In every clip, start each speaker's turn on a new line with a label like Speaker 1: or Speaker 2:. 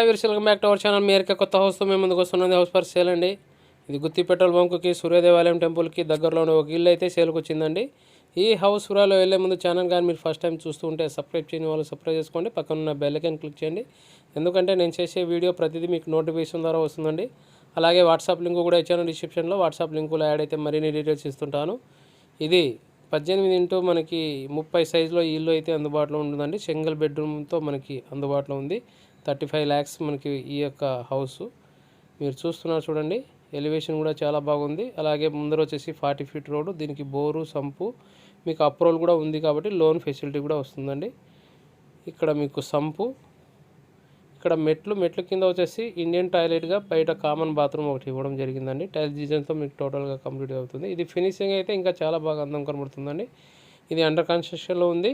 Speaker 1: Hi వీర్స్, welcome back to our channel. మేరకే కొత్త హౌస్తో మేము ముందుకు వస్తున్నది. హౌస్ ఫర్ సేల్ అండి. ఇది గుత్తి పెట్రోల్ బంకుకి సూర్యదేవాలయం టెంపుల్కి దగ్గరలోనే ఒక ఇల్లు అయితే సేల్కి వచ్చిందండి. ఈ హౌస్ సూరాలో వెళ్ళే ముందు ఛానల్ కానీ మీరు ఫస్ట్ టైం చూస్తూ ఉంటే సబ్స్క్రైబ్ చేయని వాళ్ళు సబ్స్క్రైబ్ చేసుకోండి. పక్కన ఉన్న బెల్ ఐకాన్ క్లిక్ చేయండి. ఎందుకంటే నేను చేసే వీడియో ప్రతిదీ మీకు నోటిఫికేషన్ ద్వారా వస్తుందండి. అలాగే వాట్సాప్ లింక్ కూడా ఇచ్చాను డిస్క్రిప్షన్లో. వాట్సాప్ లింకులో యాడ్ అయితే మరిన్ని డీటెయిల్స్ ఇస్తుంటాను. ఇది 18 ఇంటూ మనకి 30 సైజులో ఈ ఇల్లు అయితే అందుబాటులో ఉంటుందండి. సింగిల్ బెడ్రూమ్తో మనకి అందుబాటులో ఉంది. 35 lakhs మనకి ఈ యొక్క హౌస్ మీరు చూస్తున్నారు చూడండి. ఎలివేషన్ కూడా చాలా బాగుంది. అలాగే ముందర వచ్చేసి 40 feet రోడ్డు, దీనికి బోరు సంపు మీకు అప్రూవల్ కూడా ఉంది కాబట్టి లోన్ ఫెసిలిటీ కూడా వస్తుందండి. ఇక్కడ మీకు సంపు, ఇక్కడ మెట్లు కింద వచ్చేసి ఇండియన్ టాయిలెట్గా బయట కామన్ బాత్రూమ్ ఒకటి ఇవ్వడం జరిగిందండి. టైల్స్ డిజైన్తో మీకు టోటల్గా కంప్లీట్ అవుతుంది. ఇది ఫినిషింగ్ అయితే ఇంకా చాలా బాగా అందం కనబడుతుందండి. ఇది అండర్ కన్స్ట్రక్షన్లో ఉంది.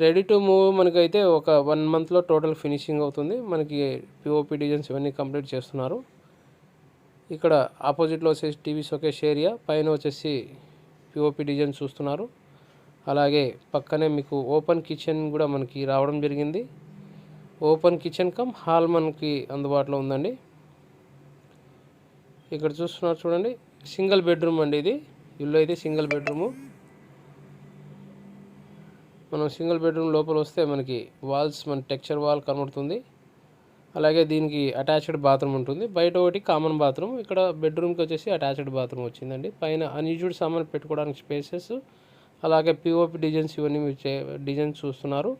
Speaker 1: రెడీ టు మూవ్ మనకైతే ఒక 1 monthలో టోటల్ ఫినిషింగ్ అవుతుంది. మనకి పిఓపి డిజైన్స్ ఇవన్నీ కంప్లీట్ చేస్తున్నారు. ఇక్కడ ఆపోజిట్లో వచ్చేసి టీవీ షోకేస్ ఏరియా, పైన వచ్చేసి పిఓపి డిజైన్ చూస్తున్నారు. అలాగే పక్కనే మీకు ఓపెన్ కిచెన్ కూడా మనకి రావడం జరిగింది. ఓపెన్ కిచెన్ కమ్ హాల్ మనకి అందుబాటులో ఉందండి. ఇక్కడ చూస్తున్నారు చూడండి, సింగిల్ బెడ్రూమ్ అండి. ఇది ఇల్లు అయితే సింగిల్ బెడ్రూము. మనం సింగిల్ బెడ్రూమ్ లోపల వస్తే మనకి వాల్స్ మన టెక్స్చర్ వాల్ కనబడుతుంది. అలాగే దీనికి అటాచ్డ్ బాత్రూమ్ ఉంటుంది. బయట ఒకటి కామన్ బాత్రూమ్, ఇక్కడ బెడ్రూమ్కి వచ్చేసి అటాచ్డ్ బాత్రూమ్ వచ్చిందండి. పైన అన్యూజ్డ్ సామాన్ పెట్టుకోవడానికి స్పేసెస్, అలాగే పిఓపి డిజైన్స్ ఇవన్నీ మీరు డిజైన్స్ చూస్తున్నారు.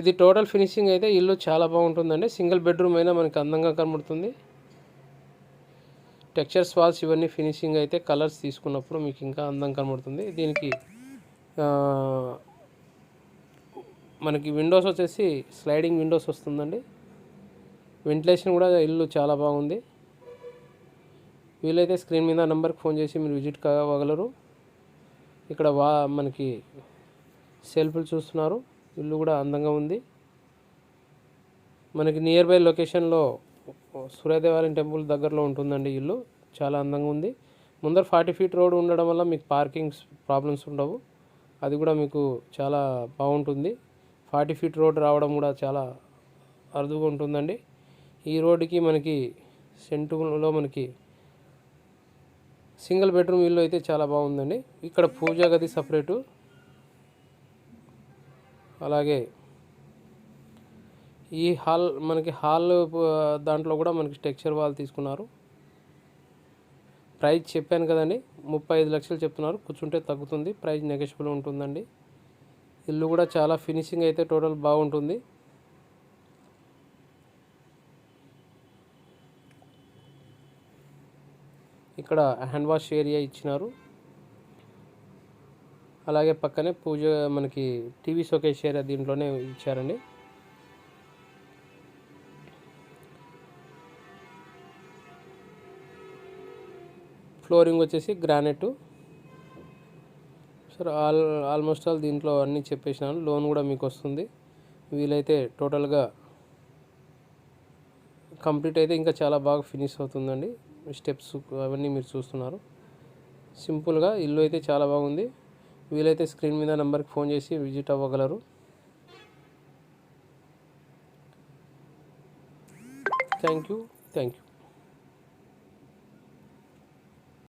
Speaker 1: ఇది టోటల్ ఫినిషింగ్ అయితే ఇల్లు చాలా బాగుంటుందండి. సింగిల్ బెడ్రూమ్ అయినా మనకి అందంగా కనబడుతుంది. టెక్స్చర్స్ వాల్స్ ఇవన్నీ ఫినిషింగ్ అయితే కలర్స్ తీసుకున్నప్పుడు మీకు ఇంకా అందంగా కనబడుతుంది. దీనికి మనకి విండోస్ వచ్చేసి స్లైడింగ్ విండోస్ వస్తుందండి. వెంటిలేషన్ కూడా ఇల్లు చాలా బాగుంది. వీలైతే స్క్రీన్ మీద నెంబర్కి ఫోన్ చేసి మీరు విజిట్ కావగలరు. ఇక్కడ మనకి సెల్ఫ్లు చూస్తున్నారు. ఇల్లు కూడా అందంగా ఉంది. మనకి నియర్ బై లొకేషన్లో సూర్యదేవాలయం టెంపుల్ దగ్గరలో ఉంటుందండి. ఇల్లు చాలా అందంగా ఉంది. ముందర 40 feet రోడ్ ఉండడం వల్ల మీకు పార్కింగ్ ప్రాబ్లమ్స్ ఉండవు. అది కూడా మీకు చాలా బాగుంటుంది. 40 feet రోడ్ రావడం కూడా చాలా అరుదుగా ఉంటుందండి. ఈ రోడ్డుకి మనకి సెంటులో మనకి సింగిల్ బెడ్రూమ్ ఇల్లు అయితే చాలా బాగుందండి. ఇక్కడ పూజా గది సపరేటు, అలాగే ఈ మనకి హాల్ దాంట్లో కూడా మనకి టెక్స్చర్ వాల్ తీసుకున్నారు. ప్రైస్ చెప్పాను కదండి, 35 లక్షలు చెప్తున్నారు. కూర్చుంటే తగ్గుతుంది, ప్రైస్ నెగోషియబుల్ ఉంటుందండి. ఇల్లు కూడా చాలా ఫినిషింగ్ అయితే టోటల్ బాగుంటుంది. ఇక్కడ హ్యాండ్ వాష్ ఏరియా ఇచ్చినారు. అలాగే పక్కనే పూజ మనకి టీవీ షోకేస్ ఏరియా దీంట్లోనే ఇచ్చారండి. ఫ్లోరింగ్ వచ్చేసి గ్రానైట్. సార్ ఆల్మోస్ట్ ఆల్ దీంట్లో అన్నీ చెప్పేసినాను. లోన్ కూడా మీకు వస్తుంది. వీలైతే టోటల్గా కంప్లీట్ అయితే ఇంకా చాలా బాగా ఫినిష్ అవుతుందండి. స్టెప్స్ అవన్నీ మీరు చూస్తున్నారు. సింపుల్గా ఇల్లు అయితే చాలా బాగుంది. వీలైతే స్క్రీన్ మీద నెంబర్కి ఫోన్ చేసి విజిట్ అవ్వగలరు. Thank you.